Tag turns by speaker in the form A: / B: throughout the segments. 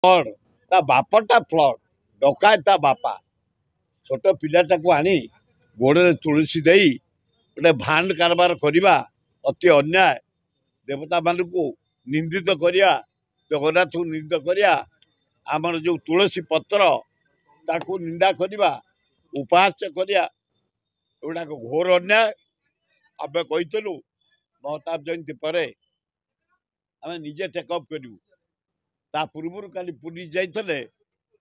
A: Flood ता बापटा flood डकाय ता बापा छोट पिलाटाକୁ आनी गोड़े तुलसी दे गोटे भांड कारबार करवा अति अन्याय देवता मानू निंदित करिया जगन्नाथ को निंदित करिया आमर जो तुलसी पत्र ताकू निंदा करवा उपहास करिया एगुड़ा घोर अन्याय आम कहलु महताब जयंती पर आम निजे टेकअप करूँ ता पूर्व काली पुलिस जाते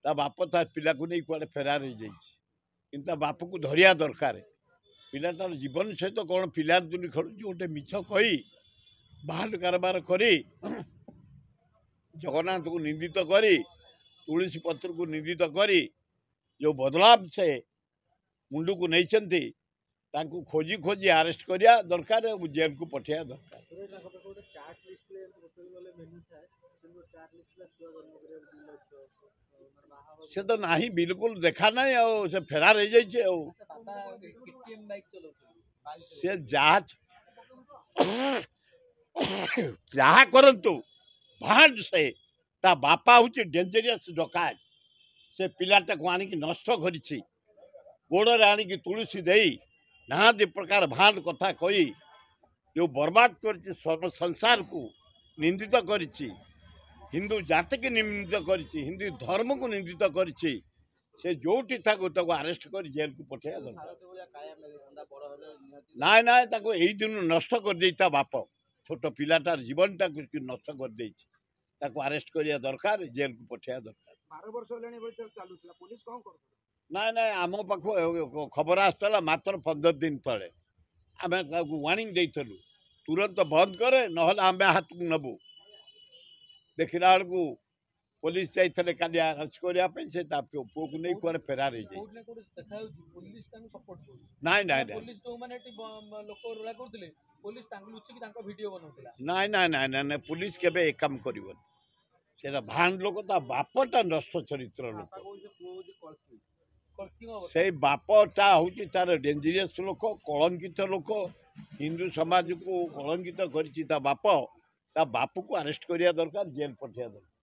A: ता बाप ता पिला को नहीं कुआडे फेरार हो जाइए ता बाप को धरिया दरकार पिलाटार जीवन सहित कौन पिलार दुनि खेलुची गोटे मिछ कही भांड कारबार करी जगन्नाथ को निंदित करी तुलसी पत्र को निंदित करी जो बदलाव से मुंडू को नहीं तांको खोजी खोजी अरेस्ट करिया दरकार जेल को पठिया दरकार से तो नहीं बिल्कुल देखा नहीं से फेरार हो जाइए से जहा करंतु भांड से ता बापा हूँ डेंजरियस डकायत से पिलाटा को आनिक नष्ट करिछि गोड़े आनिक तुलसी दे नाना प्रकार भांड कथा कही जो बर्बाद कर संसार को निंदित करिछि हिंदू जाति की निंदित करिछि हिंदू धर्म को निंदित करिछि से जोटी ताको अरेस्ट कर जेल को पठाया नाय नाय ताको एई दिन नष्ट कर देता बाप छोट पिलाटार जीवन टाक नष्ट कर देछि ताको अरेस्ट करिया दरकार जेल को पठाया दरकार
B: 12 वर्ष होलानी बल चालुला पुलिस कोन कर
A: नाय नाय आम पाखु खबर आसला मात्र 15 दिन तले आम वार्निंग देइथलु तुरंत बंद करे नहले आम हाथ को नबू देखला बेलू पुलिस जाइए काली अरेस्ट करने से पुओ को नहीं कुआडे फेरार हो जाए नाय नाय नाय नाय नाय नाय पुलिस केबे ए काम करिवन सेटा भांड लोक ता बापटा नष्ट चरित्र लोक से बापटा हूँ तार डेंजरियस लोक कलंकित लोक हिंदू समाज को कलंकित कर बाप ता बाप को अरेस्ट करिया दरकार जेल पठिया दरकार।